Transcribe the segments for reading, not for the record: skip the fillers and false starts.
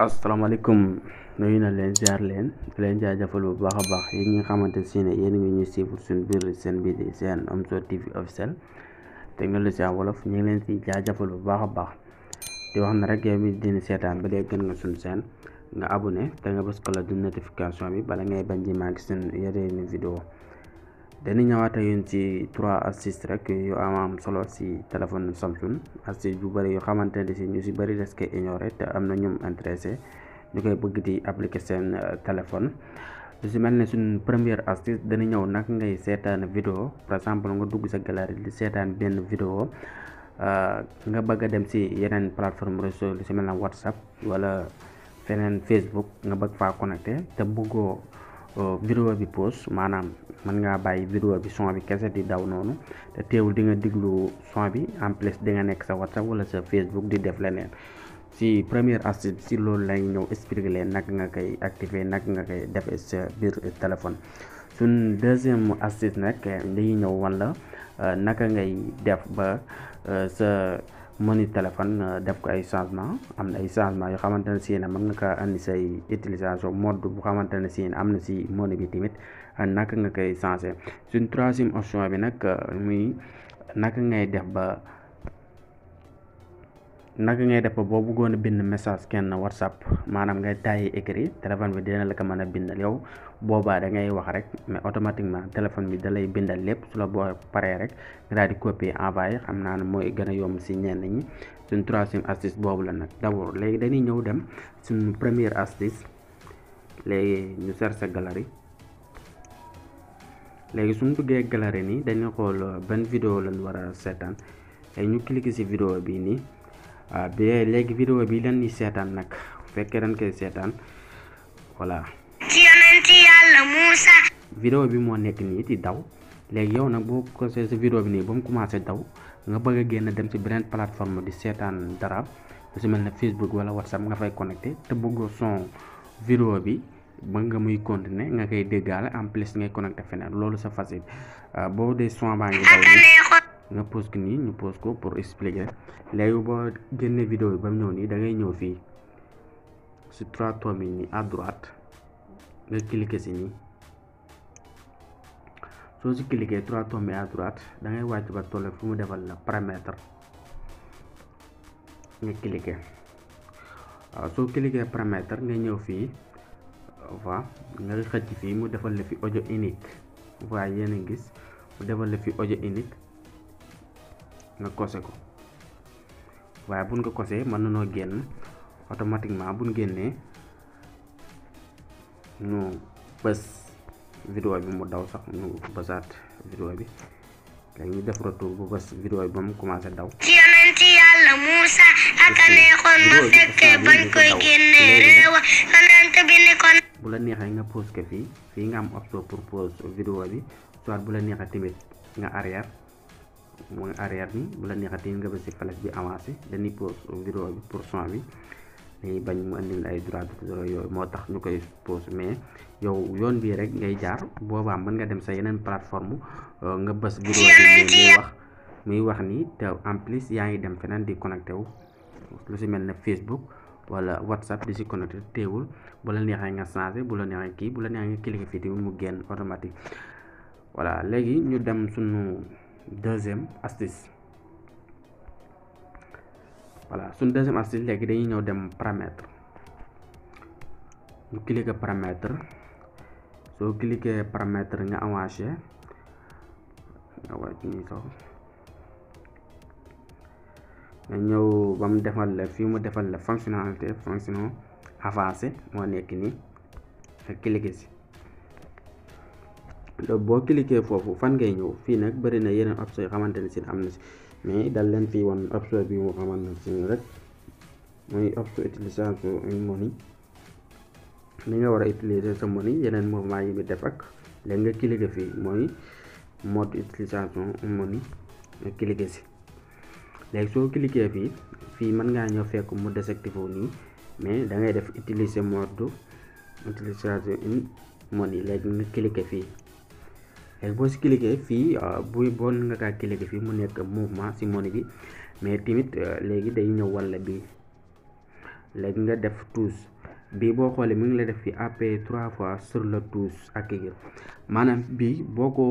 asalaamaaleykum nuyu na leen ziar leen di leen jaajëfal bu baax a baax yéen ñi nga xamante ne yéen ngi ñuy suivre suñu biir seen bii di seen Omzo TV officiel technologie en wolof ñu ngi leen si jaajëfal bu baax a baax di wax na rek yow mi dina seetaan ba léegi gën nga suñu seen nga abonné te nga bës cloche de notification bi bala ngay bañ di manqué suñu yeneen vidéo dañu ñëwaat ak yéen ci 3 astuces rek yu am solo si téléphone Samsung astuce bu bëri yu xamante ne si ñu si bëri des koy ignoré te am na ñoom intéressé ñu koy bëgg di appliquer seen téléphone lu si mel ne suñ première astuce dana ñëw nag ngay seetaan vidéo par exemple nga dugg sa galerie di seetaan benn vidéo nga bëgg a dem si yeneen plateforme réseau lu si mel ne WhatsApp wala feneen Facebook nga bëgg faa connecté te bëggoo vidéo bi pause maanaam mën ngaa bàyyi vidéo bi son bi kese di daw noonu te teewul di nga diglu son bi en plus di nga nekk sa WhatsApp wala sa Facebook di def leneen si première astuce si loolu lay ñëw expliquer leen naka nga koy activer naka nga koy defee sa biir téléphone. suñ deuxième astuce nag dañuy ñëw wala naka ngay def ba sa menu téléphone def ko ay changement am na ay changement yoo xamante ne si mën nga ko andi say utilisation mode bu xamante ne si am na si menu bi tamit naka nga koy changé suñ troisième option bi nag muy naka ngay def ba boo bëggoon a bind message kenn WhatsApp maanaam ngay tàyyi écrit téléphone bi dina la ko mën a bindal yow boobaa da ngay wax rek mais automatiquement téléphone bi da lay bindal lépp su la boo paree rek nga daal di copier envoyé xam naa ne mooy gën a yomb si ñenn ñi suñ troisième astuce boobu la nag d'abord léegi dañuy ñëw dem suñ première astuce léegi ñu chercher galerie léegi suñ duggee galerie nii dañuy xool ban vidéo lañ war a seetaan léegi ñu cliquer si vidéo bii nii bi léegi vidéo bi lan ñuy seetaan nag fekkee dañ koy seetaan voilà ci yonenti Yàlla Muusa vidéo bi moo nekk nii di daw léegi yow nag boo ko see sa vidéo bi nii ba mu commencé daw nga bëgg a génn dem ci beneen plateforme di seetaan dara lu si mel ne Facebook wala WhatsApp nga fay connecté te bëggoo son vidéo bi ba nga muy continuer nga koy déggaale en plus ngay connecté feneen loolu c'est facile boo dee son baa ngi daw nii nga pause ko nii ñu pause ko pour expliquer léegi boo génnee vidéo bi ba mu ñëw nii da ngay ñëw fii si 3 tomes yi nii à droite nga cliquer si nii soo si cliquer 3 tomes yi à droite da ngay wàcc ba toll fu mu defal la paramètre nga cliquer waaw soo cliquer paramètre nga ñëw fii waa nga xëcc fii mu defal la fi audio unique waa yéen a gis mu defal la fi audio unique nga kose ko waaye buñ ko kosee mën nanoo génn automatiquement buñ génnee ñu bës vidéo bi mu daw sax ñu bësaat vidéo bi léegi ñu def retour bu bës vidéo bi ba mu commencé daw ci yonenti Yàlla Muusa aka neexoon ma fekkee bañ koy génnee réewa yonent bi ni kon bu la neexee nga pause ko fii nga am option pour pause vidéo bi soit bu la neexee tamit nga arrière mooy arrière ni bu la neexatee nga bës ci flèche bi avancé dañuy pause vidéo bi pour son bi dañuy bañ mu andil ay droit d'auteur yooyu moo tax ñu koy pause mais yow yoon bii rek ngay jaar boobaa mën nga dem sa yeneen plateforme nga bës vidéo bi muy wax ni te en plus yaa ngi dem feneen di connecté wu lu si mel ne Facebook wala WhatsApp di si connecté teewul bu la neexee nga changé bu la neexee kii bu la neexee nga cliquer fii tamit mu génn automatique voilà léegi ñu dem sunu deuxième astuce voilà suñ deuxième astuce léegi dañuy ñëw dem paramètre ñu cliquer paramètre soo cliquer paramètre nga avancé nga wàcc nii sax nga ñëw ba mu defal la fii mu defal la fonctionnalité fonction avancé moo nekk nii nga cliquer si loolu boo cliquer foofu fan ngay ñëw fii nag bëri na yeneen option yoo xamante ne si am na si mais dal leen fii woon option bi mu xamante ne si rek mooy option utilisation money ni nga war a utiliser sa money yeneen mouvement yi bi def ak léegi nga cliquer fii mooy mode utilisation money nga cliquer si léegi soo cliquer fii mën ngaa ñëw fekk mu désactivé nii mais da ngay def utiliser mode utilisation money léegi nga cliquer fii léegi boo si cliquer fii boo nga kaa cliquer fii mu nekk mouvement si money bi mais tamit léegi day ñëw walla bi léegi nga def touche bii boo xoolee mi ngi la def fi appuyer 3 fois sur le touche accueillir maanaam bii boo ko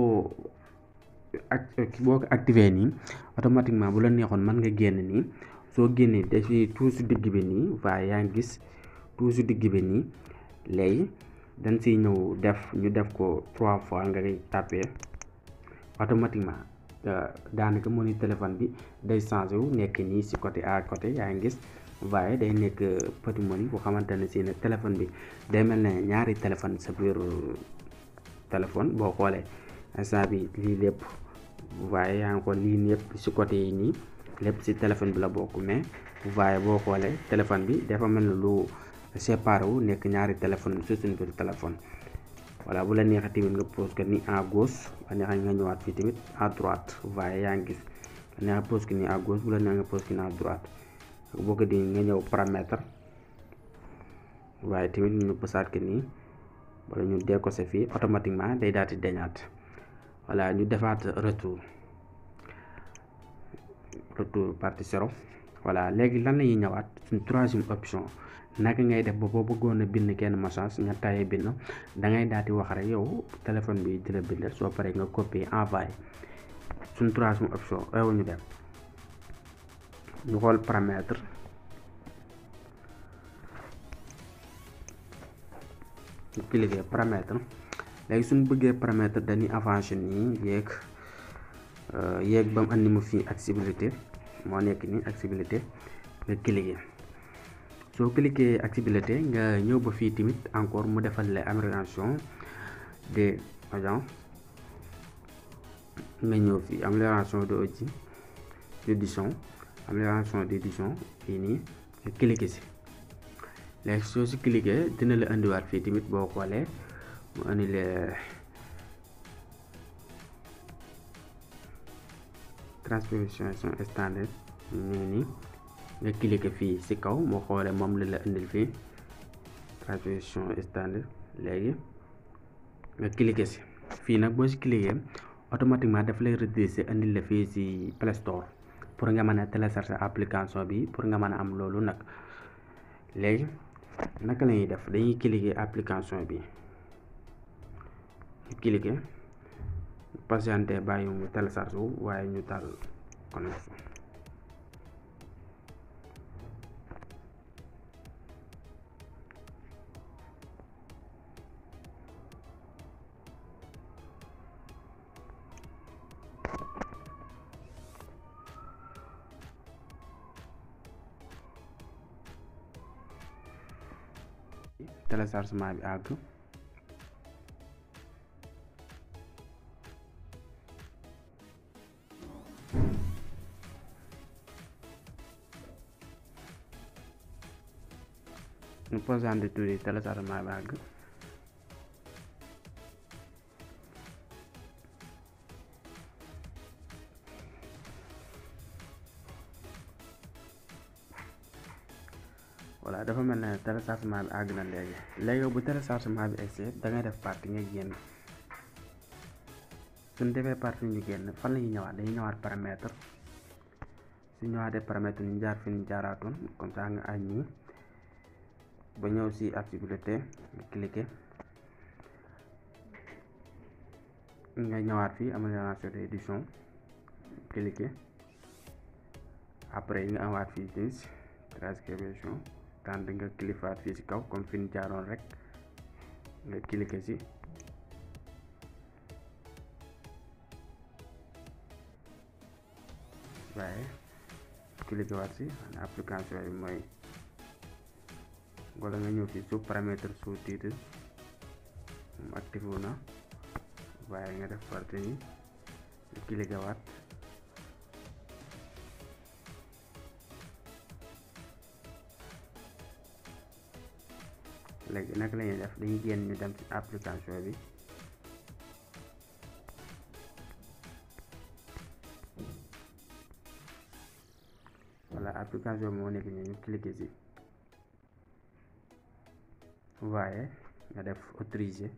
activé nii automatiquement bu la neexoon mën nga génn nii soo génnee def fi touche digg bi nii waaye yaa ngi gis touche digg bi nii léegi dañ siy ñëw ñu def ko 3 fois nga koy tapé automatiquement daanaka menu téléphone bi day changé wu nekk nii si côté à côté yaa ngi gis waaye day nekk petit menu bu xamante ne si ne téléphone bi day mel ne ñaari téléphone sa biir téléphone boo xoolee instant bi lii lépp waaye yaa ngi ko lii lépp si côté yi nii lépp si téléphone bi la bokk mais waaye boo xoolee téléphone bi dafa mel ne lu séparé wu nekk ñaari téléphone si suñ biir téléphone voilà bu la neexee tamit nga pose que ni à gauche bu la neexee nga ñëwaat fii tamit à droite waaye yaa ngi gis bu la neexee pose que ni à gauche bu la neexee nga pose que ni à droite boo ko di nga ñëw paramètre waaye tamit ñu pësaat que nii wala ñu décoché fii automatiquement day daal di deñaat voilà ñu defaat retour partie 0 voilà léegi lan la ñuy ñëwaat suñ troisième option naka ngay def ba boo bëggoon a bind kenn message nga tayee bind da ngay daal di wax rek yow téléphone bi di la bindal soo paree nga copier envoyé suñ troisième option ewu ñu dem ñu xool paramètre ñu cliquer paramètre léegi suñ bëggee paramètre dañuy avancer nii yéeg ba mu andi ma fii accessibilité moo nekk nii accessibilité nga cliquer soo cliquer accessibilité nga ñëw ba fii tamit encore mu defal la amélioration des agents nga ñëw fii amélioration d'édition fii nii nga cliquer si léegi soo si cliquer dina la indiwaat fii tamit boo xoolee mu indi la transposition standard ñu ngi nii nga cliquer fii si kaw moo xoolee moom la indil fii transposition standard léegi nga cliquer si fii nag boo si cliquer automatiquement daf lay rediriger indil la fii si Play Store pour nga mën a télécharger application bi pour nga mën a am loolu nag léegi naka la ñuy def dañuy cliquer application bi cliquer patienté bàyyi mu télécharge wu waaye ñu taal connexion téléchargement bi àgg ñu posandi tuuti téléchargement bi àgg voilà dafa mel ne téléchargement bi àgg na léegi bu téléchargement bi eggsee da ngay def partie nga génn suñ defee partie ñu génn fan la ñuy ñëwaat dañuy ñëwaat paramètre su ñëwaatee paramètre ñu jaar fi ñu jaaraatoon comme ça nga añ ñi ba ñëw si accessibilité nga cliquer nga ñëwaat fii amélioration d'édition cliquer après nga amaat fii gis transcription tànn nga cliquer fii si kaw comme fi ñu jaaroon rek nga cliquer si waaye cliquer waat si application yi mooy wala nga ñëw fii sous paramètre sous-titre moom activé wu na waaye nga def partie yi nga cliquer waat léegi nag la ñuy def dañuy génn ñu dem ci application bi voilà application bi moo nekk ñu cliquer ci waaye nga def autoriser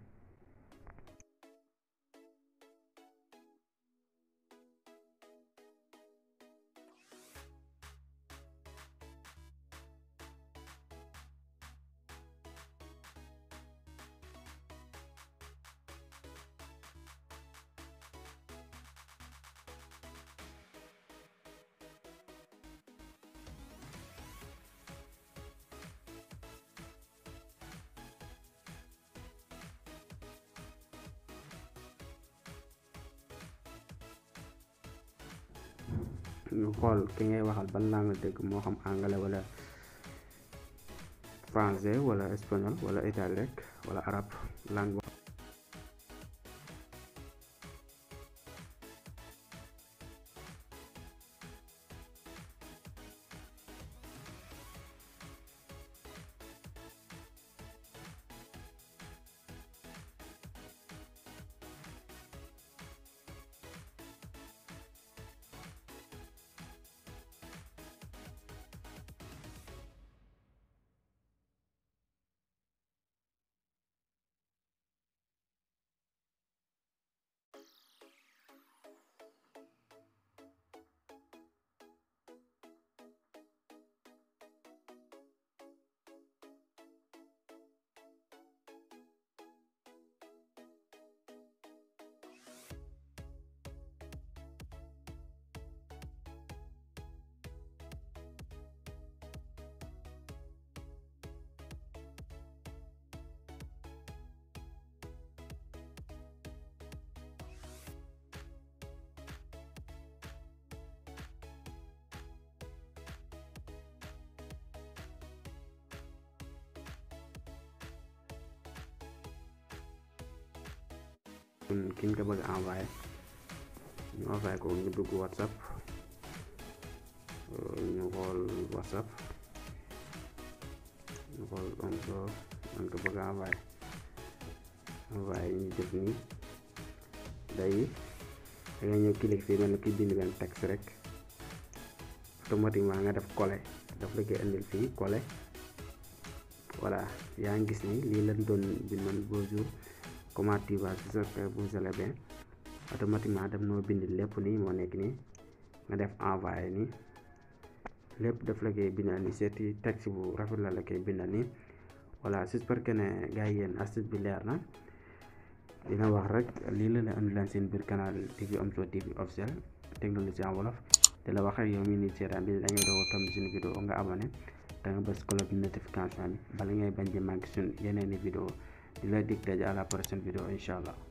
ñu xool ki ngay waxal ban langue dégg moo xam anglais wala français wala espagnol wala italien rek wala arab langue ki nga ko bëgg envoyé ñu envoyé ko ñu dugg WhatsApp ñu xool WhatsApp ñu xool Omzo man ko bëgg envoyé ñu jëf nii day da nga ñëw clic fii mel ni ki bind benn texte rek automatiquement nga def coller daf la koy indil fii coller voilà yaa ngi gis ni lii lañ doon bindoon bonjour comment tu vas, j'espère que vous allez bien. Automatiquement daf noo bind lépp nii moo nekk nii nga def envoyé nii lépp daf la koy bindal nii seeti texte bu rafet la koy bindal nii voilà j'espère que ne gars yi yéen astuce bi leer na dina wax rek lii la andi leen seen biir canal TV Omzo TV officiel technologie en wolof te la wax ak yow mi ni seetaan bi da ngay doog a tomb suñu vidéo nga abonné da nga bës cloche notification bi bala ngay bañ di manqué suñu yeneeni vidéo di la dig daje à la prochaine vidéo inshallah.